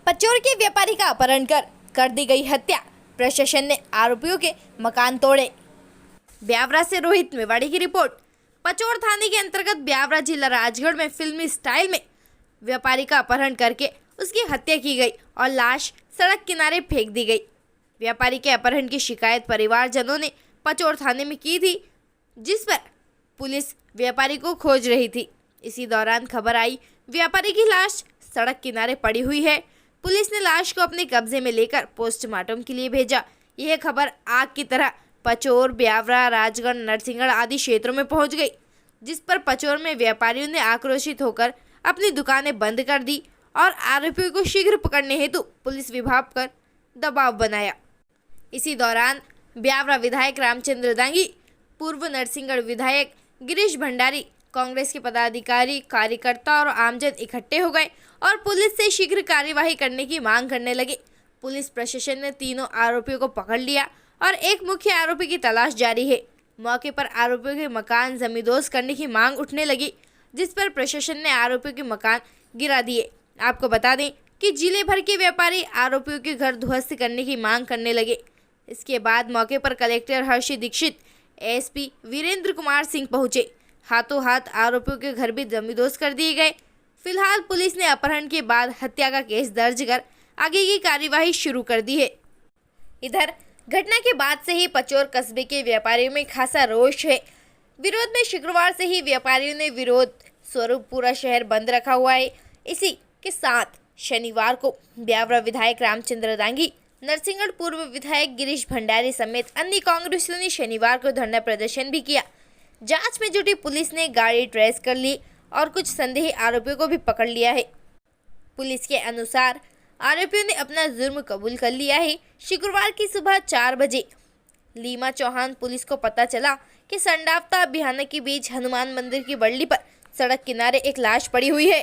पचोर के व्यापारी का अपहरण कर दी गई हत्या। प्रशासन ने आरोपियों के मकान तोड़े। ब्यावरा से रोहित मेवाड़ी की रिपोर्ट। पचोर थाने के अंतर्गत ब्यावरा जिला राजगढ़ में फिल्मी स्टाइल में व्यापारी का अपहरण करके उसकी हत्या की गई और लाश सड़क किनारे फेंक दी गई। व्यापारी के अपहरण की शिकायत परिवारजनों ने पचोर थाने में की थी, जिस पर पुलिस व्यापारी को खोज रही थी। इसी दौरान खबर आई व्यापारी की लाश सड़क किनारे पड़ी हुई है। पुलिस ने लाश को अपने कब्जे में लेकर पोस्टमार्टम के लिए भेजा। यह खबर आग की तरह पचोर, ब्यावरा, राजगढ़, नरसिंहगढ़ आदि क्षेत्रों में पहुंच गई, जिस पर पचोर में व्यापारियों ने आक्रोशित होकर अपनी दुकानें बंद कर दी और आरोपियों को शीघ्र पकड़ने हेतु पुलिस विभाग पर दबाव बनाया। इसी दौरान ब्यावरा विधायक रामचंद्र दांगी, पूर्व नरसिंहगढ़ विधायक गिरीश भंडारी, कांग्रेस के पदाधिकारी, कार्यकर्ता और आमजन इकट्ठे हो गए और पुलिस से शीघ्र कार्यवाही करने की मांग करने लगे। पुलिस प्रशासन ने तीनों आरोपियों को पकड़ लिया और एक मुख्य आरोपी की तलाश जारी है। मौके पर आरोपियों के मकान जमींदोज करने की मांग उठने लगी, जिस पर प्रशासन ने आरोपियों के मकान गिरा दिए। आपको बता दें कि जिले भर के व्यापारी आरोपियों के घर ध्वस्त करने की मांग करने लगे। इसके बाद मौके पर कलेक्टर हर्षी दीक्षित, एसपी वीरेंद्र कुमार सिंह पहुंचे। हाथों हाथ आरोपियों के घर भी जमींदोज कर दिए गए। फिलहाल पुलिस ने अपहरण के बाद हत्या का केस दर्ज कर आगे की कार्यवाही शुरू कर दी है। इधर घटना के बाद से ही पचोर कस्बे के व्यापारियों में खासा रोष है। विरोध में शुक्रवार से ही व्यापारियों ने विरोध स्वरूप पूरा शहर बंद रखा हुआ है। इसी के साथ शनिवार को ब्यावरा विधायक रामचंद्र दांगी, नरसिंहगढ़ पूर्व विधायक गिरीश भंडारी समेत अन्य कांग्रेसियों ने शनिवार को धरना प्रदर्शन भी किया। जांच में जुटी पुलिस ने गाड़ी ट्रेस कर ली और कुछ संदेही आरोपियों को भी पकड़ लिया है। पुलिस के अनुसार आरोपियों ने अपना जुर्म कबूल कर लिया है। शुक्रवार की सुबह 4 बजे लीमा चौहान पुलिस को पता चला कि संडावता बिहाना के बीच हनुमान मंदिर की बल्ली पर सड़क किनारे एक लाश पड़ी हुई है।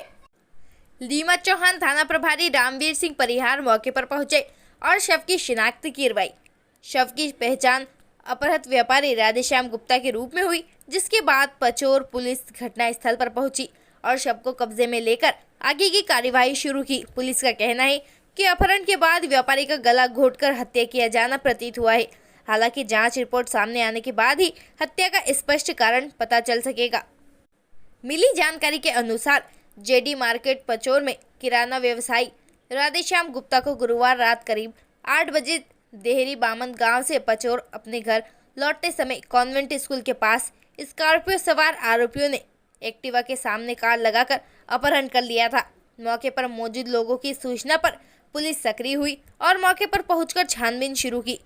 लीमा चौहान थाना प्रभारी रामवीर सिंह परिहार मौके पर पहुंचे और शव की शिनाख्त करवाई। शव की पहचान अपहृत व्यापारी राधेश्याम गुप्ता के रूप में हुई, जिसके बाद पचोर पुलिस घटना स्थल पर पहुंची और शव को कब्जे में लेकर आगे की कार्यवाही शुरू की। पुलिस का कहना है कि अपहरण के बाद व्यापारी का गला घोंटकर हत्या किया जाना प्रतीत हुआ है। हालांकि जांच रिपोर्ट सामने आने के बाद ही हत्या का स्पष्ट कारण पता चल सकेगा। मिली जानकारी के अनुसार जेडी मार्केट पचोर में किराना व्यवसायी राधेश्याम गुप्ता को गुरुवार रात करीब 8 बजे देहरी बामन गांव से पचोर अपने घर लौटते समय कॉन्वेंट स्कूल के पास स्कॉर्पियो सवार आरोपियों ने एक्टिवा के सामने कार लगाकर अपहरण कर लिया था। मौके पर मौजूद लोगों की सूचना पर पुलिस सक्रिय हुई और मौके पर पहुंचकर छानबीन शुरू की।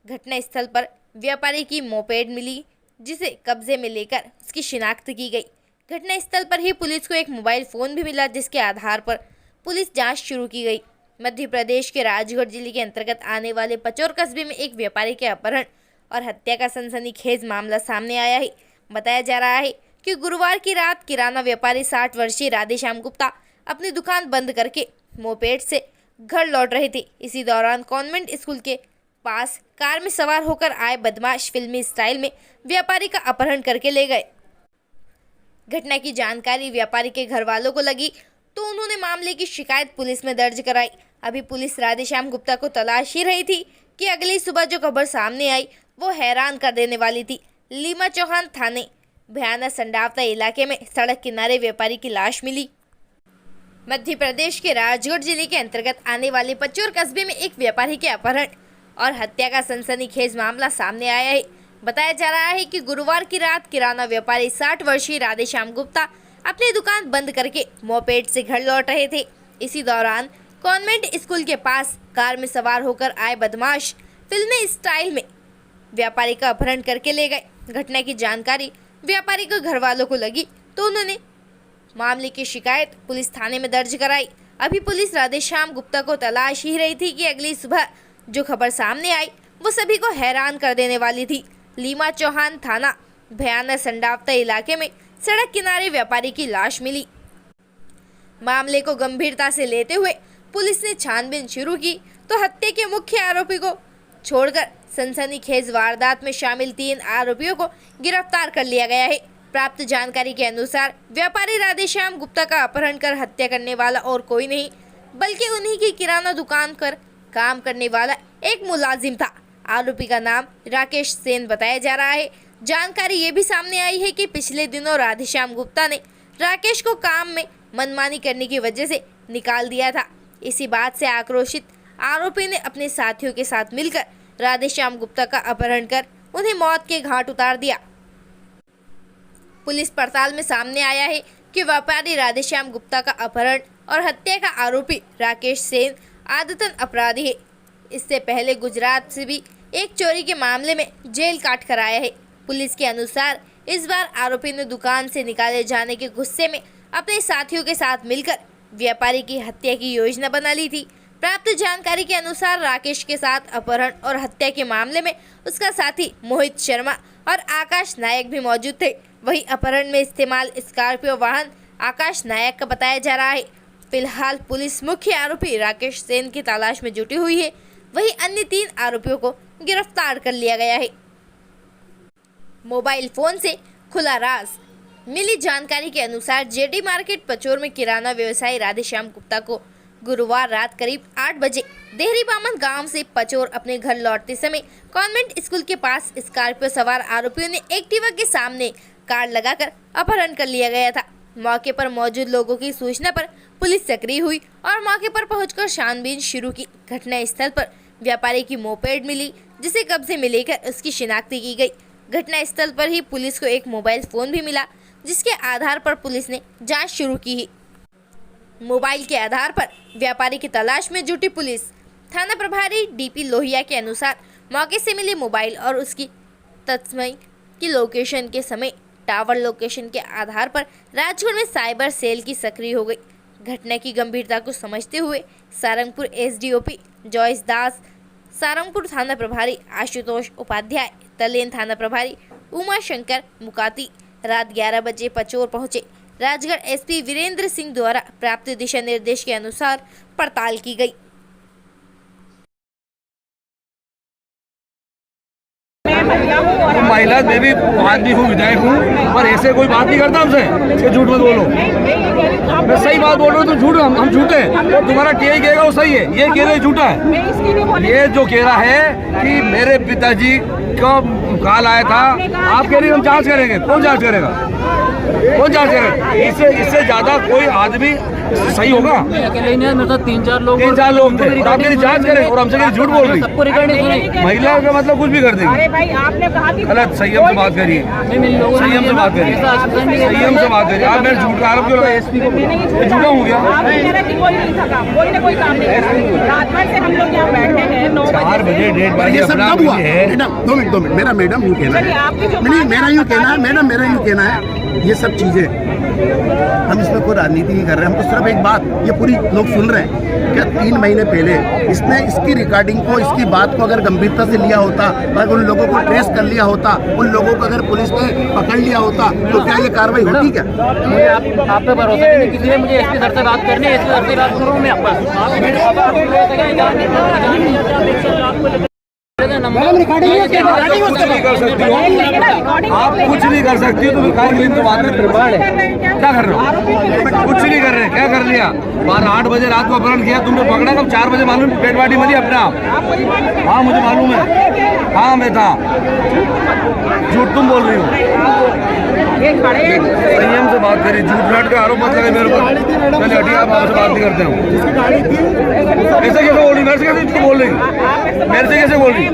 घटना स्थल पर व्यापारी की मोपेड मिली, जिसे कब्जे में लेकर उसकी शिनाख्त की गई। घटना स्थल पर ही पुलिस को एक मोबाइल फोन भी मिला, जिसके आधार पर पुलिस जांच शुरू की गई। मध्य प्रदेश के राजगढ़ जिले के अंतर्गत आने वाले पचोर कस्बे में एक व्यापारी के अपहरण और हत्या का सनसनीखेज मामला सामने आया है। बताया जा रहा है कि गुरुवार की रात किराना व्यापारी 60 वर्षीय राधेश्याम गुप्ता अपनी दुकान बंद करके मोपेड से घर लौट रहे थे। इसी दौरान कॉन्वेंट स्कूल के पास कार में सवार होकर आए बदमाश फिल्मी स्टाइल में व्यापारी का अपहरण करके ले गए। घटना की जानकारी व्यापारी के घर वालों को लगी तो उन्होंने मामले की शिकायत पुलिस में दर्ज कराई। अभी पुलिस राधेश्याम गुप्ता को तलाश ही रही थी कि अगली सुबह जो खबर सामने आई वो हैरान कर देने वाली थी। लीमा चौहान थाने भयाना संडावता इलाके में सड़क किनारे व्यापारी की लाश मिली। मध्य प्रदेश के राजगढ़ जिले के अंतर्गत आने वाले पचोर कस्बे में एक व्यापारी के अपहरण और हत्या का सनसनीखेज मामला सामने आया है। बताया जा रहा है कि गुरुवार की रात किराना व्यापारी 60 वर्षीय राधेश्याम गुप्ता अपनी दुकान बंद करके मोपेड से घर लौट रहे थे। इसी दौरान कॉन्वेंट स्कूल के पास कार में सवार होकर आए बदमाश फिल्मी स्टाइल में व्यापारी का अपहरण करके ले गए। घटना की जानकारी व्यापारी को घर वालों को लगी तो उन्होंने मामले की शिकायत पुलिस थाने में दर्ज कराई। अभी पुलिस राधेश्याम गुप्ता को तलाश ही रही थी कि अगली सुबह जो खबर सामने आई वो सभी को हैरान कर देने वाली थी। लीमा चौहान थाना भयाना संडावता इलाके में सड़क किनारे व्यापारी की लाश मिली। मामले को गंभीरता से लेते हुए पुलिस ने छानबीन शुरू की तो हत्या के मुख्य आरोपी को छोड़कर सनसनीखेज वारदात में शामिल 3 आरोपियों को गिरफ्तार कर लिया गया है। प्राप्त जानकारी के अनुसार व्यापारी राधेश्याम गुप्ता का अपहरण कर हत्या करने वाला और कोई नहीं बल्कि उन्हीं की किराना दुकान पर काम करने वाला एक मुलाजिम था। आरोपी का नाम राकेश सेन बताया जा रहा है। जानकारी ये भी सामने आई है कि पिछले दिनों राधेश्याम गुप्ता ने राकेश को काम में मनमानी करने की वजह से निकाल दिया था। इसी बात से आक्रोशित आरोपी ने अपने साथियों के साथ मिलकर राधेश्याम गुप्ता का अपहरण कर उन्हें मौत के घाट उतार दिया। पुलिस पड़ताल में सामने आया है कि व्यापारी राधेश्याम गुप्ता का अपहरण और हत्या का आरोपी राकेश सेन आदतन अपराधी है। इससे पहले गुजरात से भी एक चोरी के मामले में जेल काट कर आया है। पुलिस के अनुसार इस बार आरोपी ने दुकान से निकाले जाने के गुस्से में अपने साथियों के साथ मिलकर व्यापारी की हत्या की योजना बना ली थी। प्राप्त जानकारी के अनुसार राकेश के साथ अपहरण और हत्या के मामले में उसका साथी मोहित शर्मा और आकाश नायक भी मौजूद थे। वहीं अपहरण में इस्तेमाल स्कॉर्पियो वाहन आकाश नायक का बताया जा रहा है। फिलहाल पुलिस मुख्य आरोपी राकेश सेन की तलाश में जुटी हुई है। वहीं अन्य 3 आरोपियों को गिरफ्तार कर लिया गया है। मोबाइल फोन से खुला राज। मिली जानकारी के अनुसार जेडी मार्केट पचोर में किराना व्यवसायी राधेश्याम गुप्ता को गुरुवार रात करीब 8 बजे देहरी बामन गांव से पचोर अपने घर लौटते समय कॉन्वेंट स्कूल के पास स्कॉर्पियो सवार आरोपियों ने एक्टिवा के सामने कार लगाकर अपहरण कर लिया गया था। मौके पर मौजूद लोगों की सूचना पर पुलिस सक्रिय हुई और मौके पर पहुंचकर छानबीन शुरू की। घटना स्थल पर व्यापारी की मोपेड मिली, जिसे कब्जे में लेकर उसकी शिनाख्ती की गई। घटना स्थल पर ही पुलिस को एक मोबाइल फोन भी मिला, जिसके आधार पर पुलिस ने जांच शुरू की है। मोबाइल के आधार पर व्यापारी की तलाश में जुटी पुलिस। थाना प्रभारी डीपी लोहिया के अनुसार मौके से मिले मोबाइल और उसकी तस्मय की लोकेशन के समय टावर लोकेशन के आधार पर राजगढ़ में साइबर सेल की सक्रिय हो गई। घटना की गंभीरता को समझते हुए सारंगपुर एसडीओपी जॉयस दास, सारंगपुर थाना प्रभारी आशुतोष उपाध्याय, तलेन थाना प्रभारी उमा शंकर मुकाती रात 11 बजे पचोर पहुंचे। राजगढ़ एसपी वीरेंद्र सिंह द्वारा प्राप्त दिशा निर्देश के अनुसार पड़ताल की गई। महिला मैं भी आदमी हूँ, विधायक हूँ, पर ऐसे कोई बात नहीं करता हमसे कि झूठ मत बोलो। मैं सही बात बोल रहा हूँ तो झूठ हम झूठे हैं। तुम्हारा टीआई कहेगा वो सही है, ये कह रहे झूठा है। ये जो कह रहा है कि मेरे पिताजी का कॉल आया था, आप कह रही हम जांच करेंगे। कौन जांच करेगा? कौन जांच करेगा? इससे ज्यादा कोई आदमी सही होगा? अकेले नहीं, मेरे साथ 3-4 लोग थे और आप मेरी जांच करें और हमसे झूठ बोल रही। सबको रिकॉर्ड नहीं सुनी। महिला का मतलब कुछ भी कर देगी। अरे भाई आपने कहा कि गलत, संयम से बात करिए, संयम से बात करिए, संयम से बात करिए। आप मेरे झूठ का आरोप क्यों लगाए? झूठा हूँ क्या? आपने कह रहा कि कोई नहीं था काम, कोई ने कोई काम नहीं करा। रात भर से हम लोग यहाँ बैठे हैं 9 बजे 4 बजे डेढ़ बजे अपना है। मैडम 2 मिनट मेरा मैडम यूँ कहना है, नहीं मेरा यूँ कहना है, मैडम मेरा यूँ कहना है, ये सब चीजें हम इसमें कोई राजनीति नहीं कर रहे हैं। हम तो सिर्फ एक बात, ये पूरी लोग सुन रहे हैं क्या 3 महीने पहले इसने इसकी रिकॉर्डिंग को, इसकी बात को अगर गंभीरता से लिया होता, अगर उन लोगों को ट्रेस कर लिया होता, उन लोगों को अगर पुलिस ने पकड़ लिया होता, तो क्या ये कार्रवाई होती? क्या मुझे आप पे भरोसा नहीं, किसी ने मुझे एसपी सर से बात करनी है, एसपी सर से बात कर रहा हूँ मैं आपका। आप कुछ नहीं कर सकती, तो कार्य बाद में प्रमाण है। क्या कर रहे हो? कुछ नहीं कर रहे। क्या कर लिया? 8 बजे रात को अपहरण किया तुमने, पकड़ा कब? 4 बजे मालूम डेड बॉडी मिली अपने आप। हाँ मुझे मालूम है, हाँ मैं था। झूठ तुम बोल रही हो। संयम से बात करिए, झूठ नाट का आरोप मत लगे मेरे ऊपर। चलिए हटिए, आप आपसे बात नहीं करते हो। ऐसे कैसे बोल रही? मेरे से कैसे बोल रही? मेरे से कैसे बोल रही?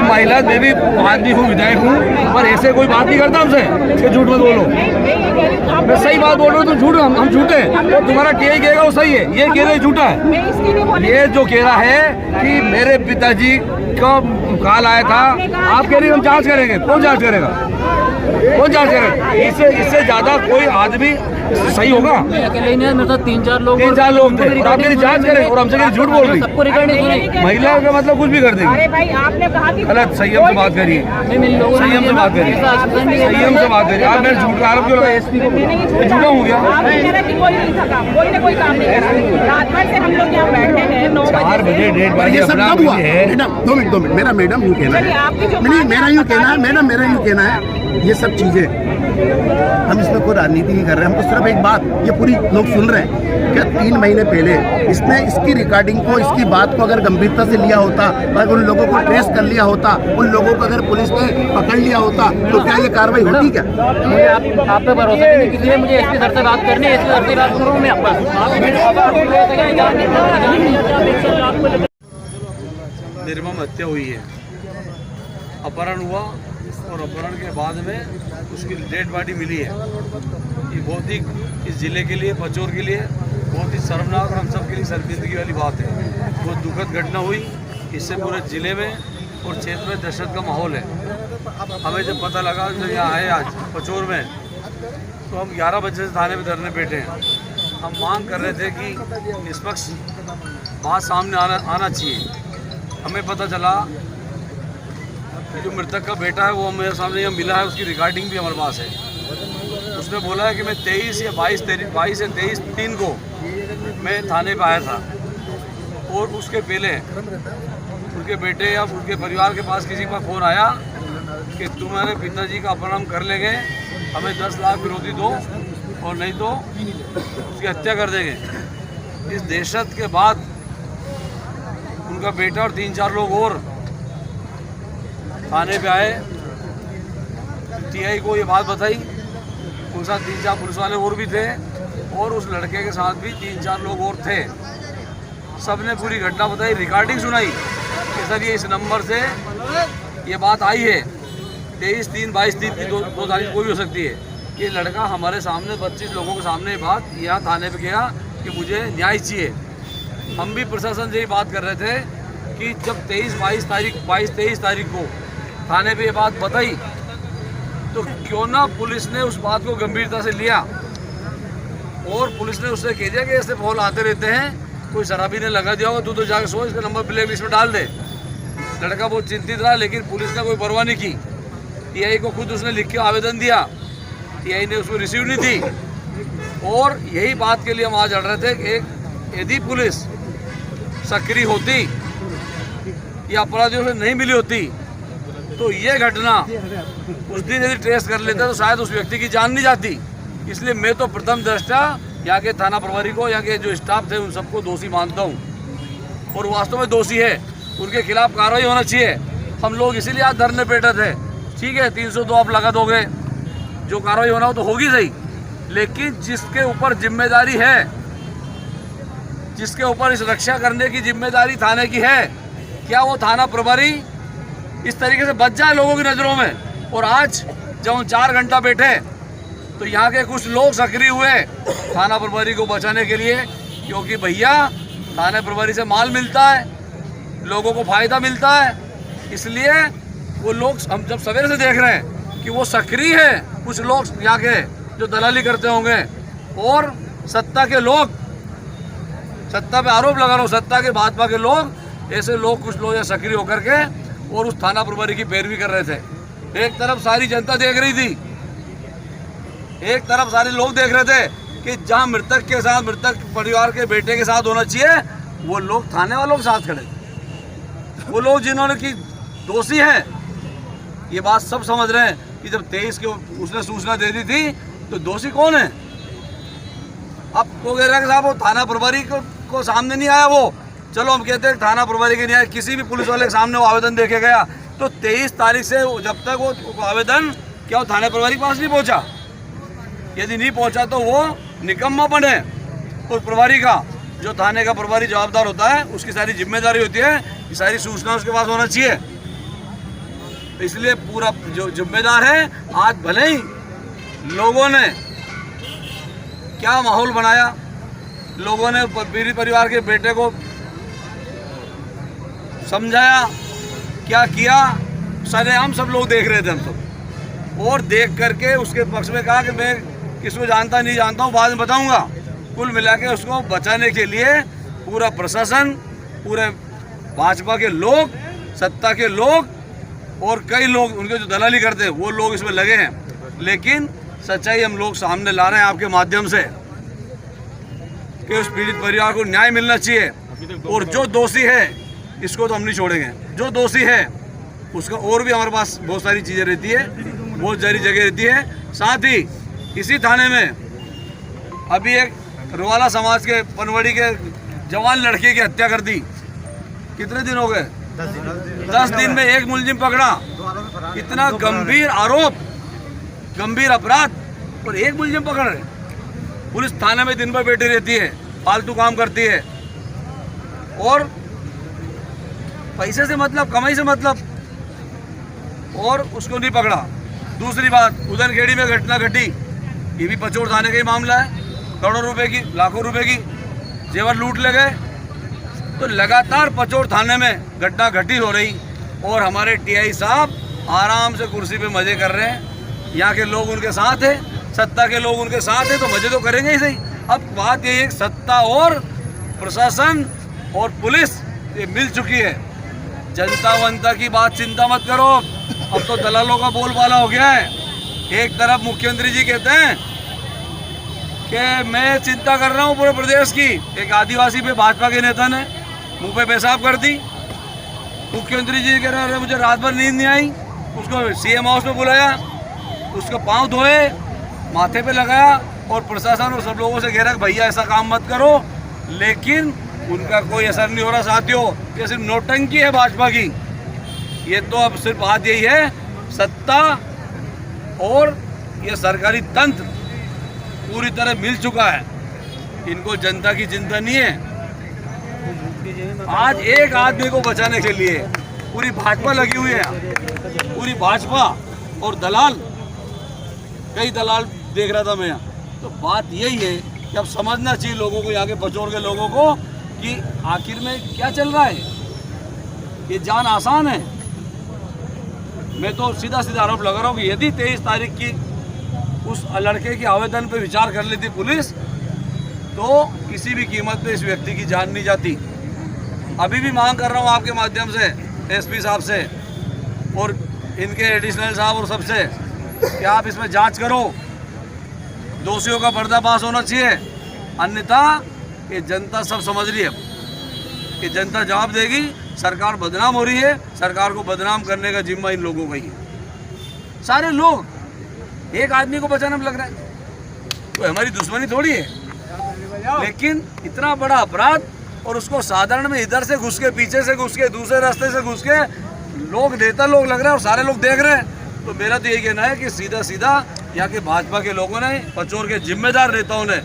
महिला मैं भी आदमी हूँ, विधायक हूँ, पर ऐसे कोई बात नहीं करता हमसे कि झूठ मत बोलो। मैं सही बात बोल रहा हूँ तो झूठ हम झूठे हैं। तुम्हारा टीआई कहेगा वो सही है, ये कह रहे झूठा है। ये जो कह रहा है कि मेरे पिताजी का कॉल आया था, आप कह रही हम जांच करेंगे। कौन जांच करेगा? कौन जांच करेगा? इससे ज्यादा कोई आदमी सही होगा? अकेले नहीं, मेरे साथ 3-4 लोग थे और आप मेरी जांच करें और हमसे झूठ बोल रही। सबको रिकॉर्ड नहीं सुनी। महिला का मतलब कुछ भी कर देगी। अरे भाई आपने कहा कि गलत, संयम से बात करिए, संयम से बात करिए, संयम से बात करिए। आप मेरे झूठ का आरोप क्यों लगाए? झूठा हूँ क्या? आपने कह रहा कि कोई नहीं था काम, कोई ने कोई काम नहीं करा। रात भर से हम लोग यहाँ बैठे हैं 9 बजे 4 बजे डेढ़ बजे ये सब अपना कब हुआ? है। मैडम 2 मिनट मेरा मैडम यूँ कहना है, नहीं मेरा यूँ कहना है, मैडम मेरा यूँ कहना है, ये सब चीजें हम इसमें कोई राजनीति नहीं कर रहे हैं। हम तो सिर्फ एक बात, ये पूरी लोग सुन रहे हैं क्या 3 महीने पहले इसने इसकी रिकॉर्डिंग को, इसकी बात को अगर गंभीरता से लिया होता, अगर उन लोगों को ट्रेस कर लिया होता, उन लोगों को अगर पुलिस ने पकड़ लिया होता, तो क्या ये कार्रवाई होती क्या? मुझे आप पे भरोसा नहीं, इसलिए मुझे एसपी सर से बात करनी है। एसपी सर से बात करूँ मैं आपस निर्मम हत्या हुई है, अपहरण हुआ और अपहरण के बाद में उसकी डेड बॉडी मिली है। ये बहुत ही इस ज़िले के लिए, पचोर के लिए बहुत ही शर्मनाक और हम सब के लिए शर्मिंदगी वाली बात है। बहुत दुखद घटना हुई, इससे पूरे ज़िले में और क्षेत्र में दहशत का माहौल है। हमें जब पता लगा, जब यहाँ आए आज पचोर में, तो हम 11 बजे से थाने में धरने बैठे हैं। हम मांग कर रहे थे कि निष्पक्ष बात सामने आना चाहिए। हमें पता चला कि जो मृतक का बेटा है वो मेरे सामने यहाँ मिला है, उसकी रिकॉर्डिंग भी हमारे पास है। उसने बोला है कि मैं 23 या 22 को मैं थाने पर आया था और उसके पहले उनके बेटे या उनके परिवार के पास किसी का फ़ोन आया कि तुम्हारे पिताजी का अपहरण कर लेंगे, हमें 10 लाख विरोधी दो और नहीं तो उसकी हत्या कर देंगे। इस दहशत के बाद उनका बेटा और 3-4 लोग और थाने पे आए, टीआई को ये बात बताई। उनके साथ 3-4 पुलिस वाले और भी थे और उस लड़के के साथ भी 3-4 लोग और थे। सबने पूरी घटना बताई, रिकॉर्डिंग सुनाई कि सर ये इस नंबर से ये बात आई है, 23/3/22 की 2 तारीख कोई भी हो सकती है। ये लड़का हमारे सामने 25 लोगों के सामने बात यहाँ थाने पे किया कि मुझे न्याय चाहिए। हम भी प्रशासन से ही बात कर रहे थे कि जब 22-23 तारीख को थाने पे ये बात बताई तो क्यों ना पुलिस ने उस बात को गंभीरता से लिया और पुलिस ने उससे कह दिया कि ऐसे फोन आते रहते हैं, कोई शराबी ने लगा दिया होगा, तू तो जाकर सो, इसका नंबर ब्लैक लिस्ट में डाल दे। लड़का बहुत चिंतित रहा, लेकिन पुलिस ने कोई परवाह नहीं की। टीआई को खुद उसने लिख के आवेदन दिया, टीआई ने उसको रिसीव नहीं थी। और यही बात के लिए हम आज लड़ रहे थे कि यदि पुलिस सक्रिय होती या अपराधियों से नहीं मिली होती तो ये घटना उस दिन यदि ट्रेस कर लेते तो शायद उस व्यक्ति की जान नहीं जाती। इसलिए मैं तो प्रथम दृष्टया यहाँ के थाना प्रभारी को, यहाँ के जो स्टाफ थे उन सबको दोषी मानता हूँ और वास्तव में दोषी है, उनके खिलाफ कार्रवाई होना चाहिए। हम लोग इसीलिए आज धरने बैठे थे। ठीक है, 302 आप लगा दोगे, जो कार्रवाई होना हो तो होगी सही, लेकिन जिसके ऊपर जिम्मेदारी है, जिसके ऊपर इस रक्षा करने की जिम्मेदारी थाने की है, क्या वो थाना प्रभारी इस तरीके से बच जाए लोगों की नज़रों में? और आज जब हम 4 घंटा बैठे तो यहाँ के कुछ लोग सक्रिय हुए थाना प्रभारी को बचाने के लिए, क्योंकि भैया थाना प्रभारी से माल मिलता है, लोगों को फायदा मिलता है। इसलिए वो लोग, हम जब सवेरे से देख रहे हैं कि वो सक्रिय है, कुछ लोग यहाँ के जो दलाली करते होंगे और सत्ता के लोग, सत्ता पे आरोप लगा रहा हूँ, सत्ता के भाजपा के लोग, ऐसे लोग कुछ लोग यहाँ सक्रिय होकर के और उस थाना प्रभारी की पैरवी कर रहे थे। एक तरफ सारी जनता देख रही थी, एक तरफ सारे लोग देख रहे थे कि जहां मृतक के साथ, मृतक परिवार के बेटे के साथ होना चाहिए, वो लोग थाने वालों के साथ खड़े, वो लोग जिन्होंने की दोषी हैं। ये बात सब समझ रहे हैं कि जब 23 के उसने सूचना दे दी थी तो दोषी कौन है? अब वो कह रहा है कि साहब वो थाना प्रभारी को सामने नहीं आया। वो चलो हम कहते हैं थाना प्रभारी के नहीं आया, किसी भी पुलिस वाले के सामने वो आवेदन देके गया तो 23 तारीख से जब तक वो आवेदन क्या वो थाना प्रभारी के पास नहीं पहुंचा? यदि नहीं पहुंचा तो वो निकम्मापन है उस प्रभारी का। जो थाने का प्रभारी जवाबदार होता है उसकी सारी जिम्मेदारी होती है कि सारी सूचना उसके पास होना चाहिए। इसलिए पूरा जो जिम्मेदार है, आज भले ही लोगों ने क्या माहौल बनाया, लोगों ने पीड़ित परिवार के बेटे को समझाया, क्या किया, सरेआम सब लोग देख रहे थे हम सब, और देख करके उसके पक्ष में कहा कि मैं किसको जानता नहीं जानता हूँ, बाद में बताऊंगा। कुल मिला के उसको बचाने के लिए पूरा प्रशासन, पूरे भाजपा के लोग, सत्ता के लोग और कई लोग उनके जो दलाली करते हैं वो लोग इसमें लगे हैं। लेकिन सच्चाई हम लोग सामने ला रहे हैं आपके माध्यम से कि उस पीड़ित परिवार को न्याय मिलना चाहिए, और जो दोषी है इसको तो हम नहीं छोड़ेंगे। जो दोषी है उसका और भी हमारे पास बहुत सारी चीज़ें रहती है, बहुत सारी जगह रहती है साथ ही इसी थाने में अभी एक रुवाला समाज के पनवड़ी के जवान लड़के की हत्या कर दी। कितने दिन हो गए? 10 दिन में एक मुलजिम पकड़ा। इतना गंभीर आरोप, गंभीर अपराध और एक मुलजिम पकड़ रहे। पुलिस थाने में दिन भर बैठी रहती है, फालतू काम करती है और पैसे से मतलब, कमाई से मतलब, और उसको नहीं पकड़ा। दूसरी बात, उदनखेड़ी में घटना घटी, ये भी पचोर थाने का ही मामला है। करोड़ों रुपए की, लाखों रुपए की जेवर लूट ले गए। तो लगातार पचोर थाने में घटना घटी हो रही और हमारे टीआई साहब आराम से कुर्सी पे मजे कर रहे हैं। यहाँ के लोग उनके साथ हैं, सत्ता के लोग उनके साथ हैं, तो मजे तो करेंगे ही सही। अब बात ये है, सत्ता और प्रशासन और पुलिस ये मिल चुकी है। जनता वंता की बात चिंता मत करो, अब तो दलालों का बोलबाला हो गया है। एक तरफ मुख्यमंत्री जी कहते हैं कि मैं चिंता कर रहा हूँ पूरे प्रदेश की। एक आदिवासी पे भाजपा के नेता ने मुंह पे पेशाब कर दी। मुख्यमंत्री जी कह रहे मुझे रात भर नींद नहीं आई। उसको सीएम हाउस में बुलाया, उसको पाँव धोए, माथे पे लगाया और प्रशासन और सब लोगों से कह रहा है भैया ऐसा काम मत करो, लेकिन उनका कोई असर नहीं हो रहा। साथियों, ये सिर्फ नौटंकी है भाजपा की। ये तो अब सिर्फ बात यही है, सत्ता और ये सरकारी तंत्र पूरी तरह मिल चुका है। इनको जनता की चिंता नहीं है। आज एक आदमी को बचाने के लिए पूरी भाजपा लगी हुई है, पूरी भाजपा और दलाल, कई दलाल देख रहा था मैं यहाँ। तो बात यही है कि अब समझना चाहिए लोगों को, यहाँ के पचोर के लोगों को, कि आखिर में क्या चल रहा है। ये जान आसान है। मैं तो सीधा सीधा आरोप लगा रहा हूँ कि यदि 23 तारीख की उस लड़के के आवेदन पर विचार कर लेती पुलिस, तो किसी भी कीमत पे इस व्यक्ति की जान नहीं जाती। अभी भी मांग कर रहा हूँ आपके माध्यम से एसपी साहब से और इनके एडिशनल साहब और सबसे कि आप इसमें जांच करो, दोषियों का पर्दाफाश होना चाहिए। अन्यथा ये जनता सब समझ रही है कि जनता जवाब देगी। सरकार बदनाम हो रही है, सरकार को बदनाम करने का जिम्मा इन लोगों का ही है। सारे लोग एक आदमी को बचाने में लग रहा है, तो हमारी दुश्मनी थोड़ी है। लेकिन इतना बड़ा अपराध और उसको साधारण में इधर से घुस के, पीछे से घुस के, दूसरे रास्ते से घुस के लोग, नेता लोग लग रहे हैं और सारे लोग देख रहे हैं। तो मेरा तो यही कहना है कि सीधा सीधा यहाँ के भाजपा के लोगों ने, पचोर के जिम्मेदार नेताओं ने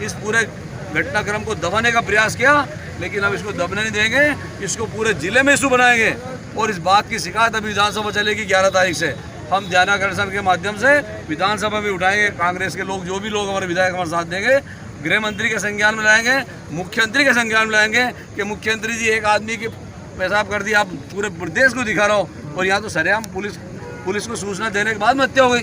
इस पूरे घटनाक्रम को दबाने का प्रयास किया, लेकिन हम इसको दबने नहीं देंगे। इसको पूरे जिले में इशू बनाएंगे और इस बात की शिकायत अभी विधानसभा चलेगी 11 तारीख से। हम ध्यानाकर्षण के माध्यम से विधानसभा में उठाएंगे। कांग्रेस के लोग, जो भी लोग हमारे विधायक हमारे साथ देंगे, गृह मंत्री के संज्ञान में लाएंगे, मुख्यमंत्री के संज्ञान में लाएंगे कि मुख्यमंत्री जी एक आदमी के पेशाब कर दिया, आप पूरे प्रदेश को दिखा रहा हो और यहाँ तो सरेआम पुलिस को सूचना देने के बाद में हत्या हो गई।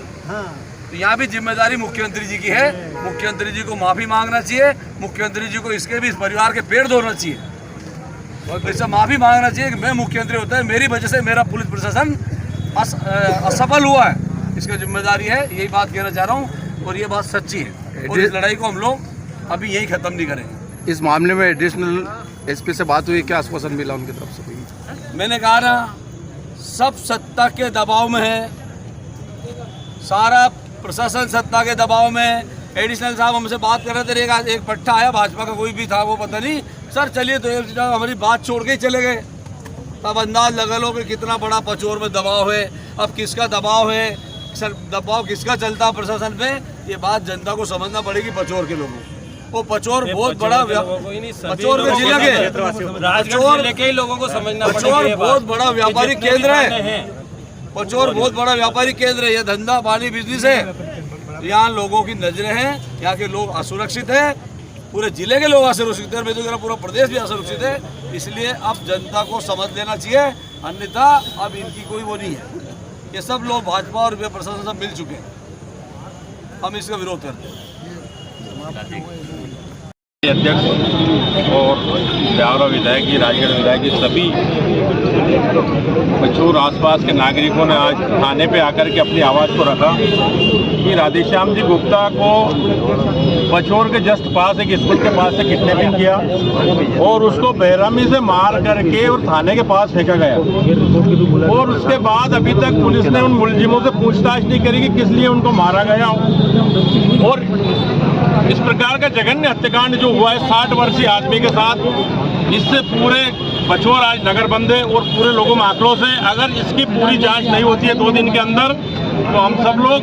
तो यहाँ भी जिम्मेदारी मुख्यमंत्री जी की है। मुख्यमंत्री जी को माफ़ी मांगना चाहिए, मुख्यमंत्री जी को इसके भी इस परिवार के पैर धोना चाहिए और इससे माफ़ी मांगना चाहिए कि मैं मुख्यमंत्री होता है, मेरी वजह से मेरा पुलिस प्रशासन असफल हुआ है, इसकी जिम्मेदारी है। यही बात कहना चाह रहा हूँ और ये बात सच्ची है और इस लड़ाई को हम लोग अभी यही ख़त्म नहीं करेंगे। इस मामले में एडिशनल एसपी से बात हुई, क्या आश्वासन मिला उनकी तरफ से? मैंने कहा ना, सब सत्ता के दबाव में है, सारा प्रशासन सत्ता के दबाव में। एडिशनल साहब हमसे बात कर रहे थे, एक पट्टा आया भाजपा का, कोई भी था वो पता नहीं, सर चलिए तो हमारी बात छोड़ के ही चले गए। तब अंदाज लगा लो कि कितना बड़ा पचोर में दबाव है। अब किसका दबाव है, सर दबाव किसका चलता प्रशासन पे, ये बात जनता को समझना पड़ेगी। पचोर के लोगों वो पचोर बहुत बड़ा, पचोर के जिले के पचोर के लोगों को समझना, पचोर बहुत बड़ा व्यापारिक केंद्र है। पचोर बहुत बड़ा व्यापारिक केंद्र है, यह धंधा पानी बिजनेस है। यहाँ लोगों की नजरें हैं, यहाँ के लोग असुरक्षित हैं, पूरे जिले के लोग असुरक्षित हैं, मैं तो कह रहा पूरा प्रदेश भी असुरक्षित है। इसलिए अब जनता को समझ लेना चाहिए, अन्यथा अब इनकी कोई वो नहीं है। ये सब लोग भाजपा और प्रशासन सब मिल चुके हैं, हम इसका विरोध करते हैं। अध्यक्ष और ब्यावरा विधायक जी, राजगढ़ विधायक जी, सभी पचूर आसपास के नागरिकों ने आज थाने पे आकर के अपनी आवाज़ को रखा कि राधेश्याम जी गुप्ता को पचूर के जस्ट पास एक स्कूल के पास से किडनैपिंग किया और उसको बेरहमी से मार करके और थाने के पास फेंका गया। और उसके बाद अभी तक पुलिस ने उन मुलजिमों से पूछताछ नहीं करी कि किस लिए उनको मारा गया। और इस प्रकार का जघन्य हत्याकांड जो हुआ है 60 वर्षीय आदमी के साथ, इससे पूरे पचोर आज नगर बंद है और पूरे लोगों में आक्रोश है। अगर इसकी पूरी जांच नहीं होती है 2 दिन के अंदर तो हम सब लोग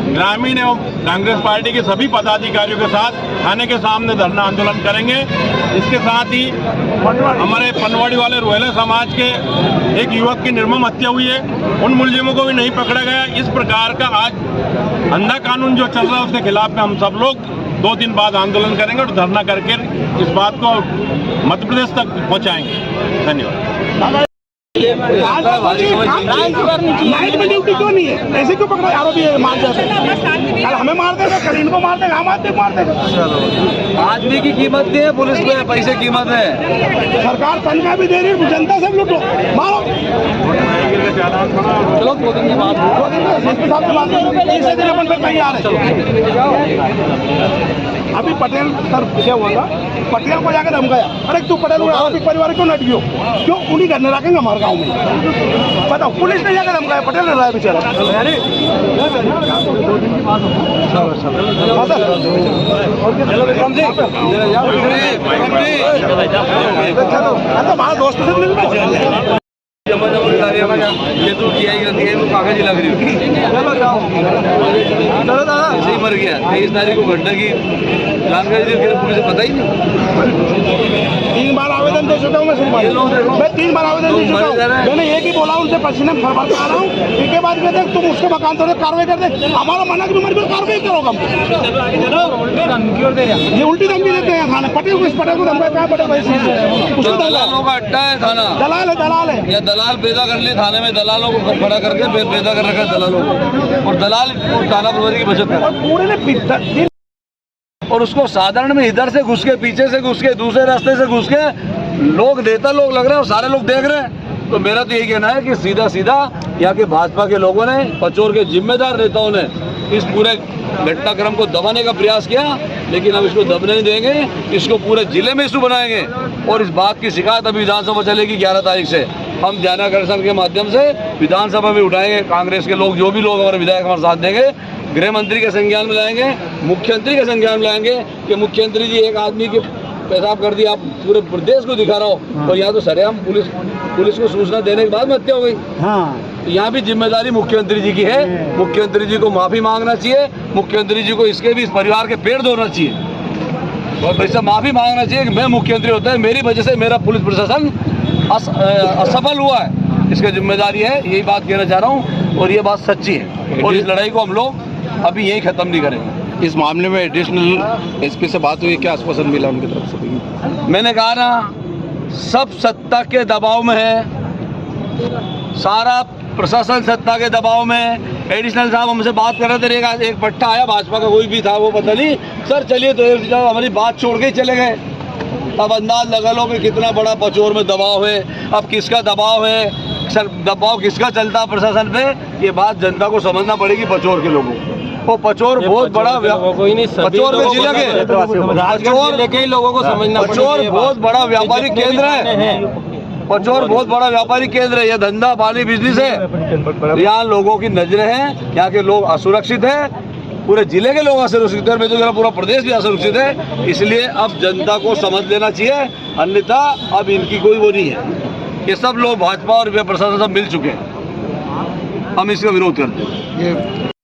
ग्रामीण एवं कांग्रेस पार्टी के सभी पदाधिकारियों के साथ थाने के सामने धरना आंदोलन करेंगे। इसके साथ ही हमारे पनवाड़ी वाले रोहेला समाज के एक युवक की निर्मम हत्या हुई है, उन मुलजिमों को भी नहीं पकड़ा गया। इस प्रकार का आज अंधा कानून जो चल रहा है उसके खिलाफ में हम सब लोग 2 दिन बाद आंदोलन करेंगे और धरना करके इस बात को मध्य प्रदेश तक पहुंचाएंगे। धन्यवाद। नाइट में ड्यूटी क्यों नहीं है? ऐसे क्यों पकड़ा आरोपी मार जाते हैं? कल हमें मार देगा, कल इनको मार देगा, हम आदमी मार देगा। आदमी की कीमत नहीं है, पुलिस को पैसे की कीमत है। सरकार तनख्वाह भी दे रही है, जनता सब लूटो, मारो। चलो 2 दिन की बात तीसरे दिन अपन फिर तैयार है। अभी पटेल सर क्या हुआ था, पटेल को जाकर धमकाया, अरे तू पटेल आरोपी परिवार क्यों नट गयो, क्यों उन्हीं करने रखेंगे हमारे गाँव में? बताओ, पुलिस ने जाकर धमकाया, पटेल ने रहा बेचारा। हमारा दोस्त से मिल ये तो कागज लग रही है, मर गया 23 तारीख को घटना की जानकारी पुलिस पता ही नहीं। 3 बार आवेदन दे चुका हूँ मैं 3 बार आवेदन दे चुका हूँ। मैंने एक ही बोला उनसे, पसीने में फरफर आ रहा हूँ। इसके बाद कहते हैं तुम उसके मकान तोड़े कार्रवाई कर दे, हमारा मना की उम्र पर कार्रवाई करोगे हम। ये उल्टी धमकी देते हैं थाने। पटेल को, इस पटेल को धमकी कहा, पटेल दलालों का अड्डा है थाना, दलाल है, दलाल है। या दलाल पैदा कर लिए थाने में, दलालों को खड़ा करके पैदा कर रखा है दलालों को, और दलाल थाना प्रभारी की बचत कर पूरे ने और उसको साधारण में इधर से घुस के, पीछे से घुस के, दूसरे रास्ते से घुस के लोग नेता लोग लग रहे हैं और सारे लोग देख रहे हैं। तो मेरा तो यही कहना है कि सीधा सीधा यहाँ के भाजपा के लोगों ने, पचोर के जिम्मेदार नेताओं ने इस पूरे घटनाक्रम को दबाने का प्रयास किया, लेकिन अब इसको दबने नहीं देंगे, इसको पूरे जिले में इशू बनाएंगे। और इस बात की शिकायत अभी विधानसभा चलेगी 11 तारीख से, हम ध्यानाकर्षण के माध्यम से विधानसभा में उठाएंगे। कांग्रेस के लोग, जो भी लोग हमारे विधायक हमारे साथ देंगे, गृह मंत्री के संज्ञान में लाएंगे, मुख्यमंत्री के संज्ञान में लाएंगे कि मुख्यमंत्री जी एक आदमी के पेशाब कर दिया, आप पूरे प्रदेश को दिखा रहा हो। और यहाँ तो सरेआम पुलिस को सूचना देने के बाद में हत्या हो गई। यहाँ भी जिम्मेदारी मुख्यमंत्री जी की है। मुख्यमंत्री जी को माफी मांगना चाहिए, मुख्यमंत्री जी को इसके भी, इस परिवार के पेड़ धोना चाहिए और वैसे माफी मांगना चाहिए कि मैं मुख्यमंत्री होता है, मेरी वजह से मेरा पुलिस प्रशासन असफल हुआ है, इसका जिम्मेदारी है। यही बात कहना चाह रहा हूँ और ये बात सच्ची है और इस लड़ाई को हम लोग अभी यही खत्म नहीं करेंगे। इस मामले में एडिशनल एसपी से बात हुई, क्या आश्वासन मिला उनकी तरफ से? मैंने कहा ना, सब सत्ता के दबाव में है, सारा प्रशासन सत्ता के दबाव में। एडिशनल साहब हमसे बात कर रहे थे, एक पट्टा आया भाजपा का, कोई भी था वो पता नहीं, सर चलिए तो हमारी बात छोड़ के ही चले गए। अब अंदाज लगा लो कि कितना बड़ा पचोर में दबाव है। अब किसका दबाव है, सर दबाव किसका चलता है प्रशासन पे, ये बात जनता को समझना पड़ेगी, पचोर के लोगों को। वो पचोर बहुत बड़ा, पचोर में जिले के लोगों को समझना, पचोर बहुत बड़ा व्यापारिक केंद्र है। पचोर बहुत बड़ा व्यापारिक केंद्र है, यह धंधा पानी बिजनेस है। यहाँ लोगों की नजरें हैं, यहाँ के लोग असुरक्षित हैं, पूरे जिले के लोग असुरक्षित है, मैं तो पूरा प्रदेश भी असुरक्षित है। इसलिए अब जनता को समझ लेना चाहिए, अन्यथा अब इनकी कोई वो नहीं है। ये सब लोग भाजपा और प्रशासन सब मिल चुके हैं, हम इसका विरोध करते हैं।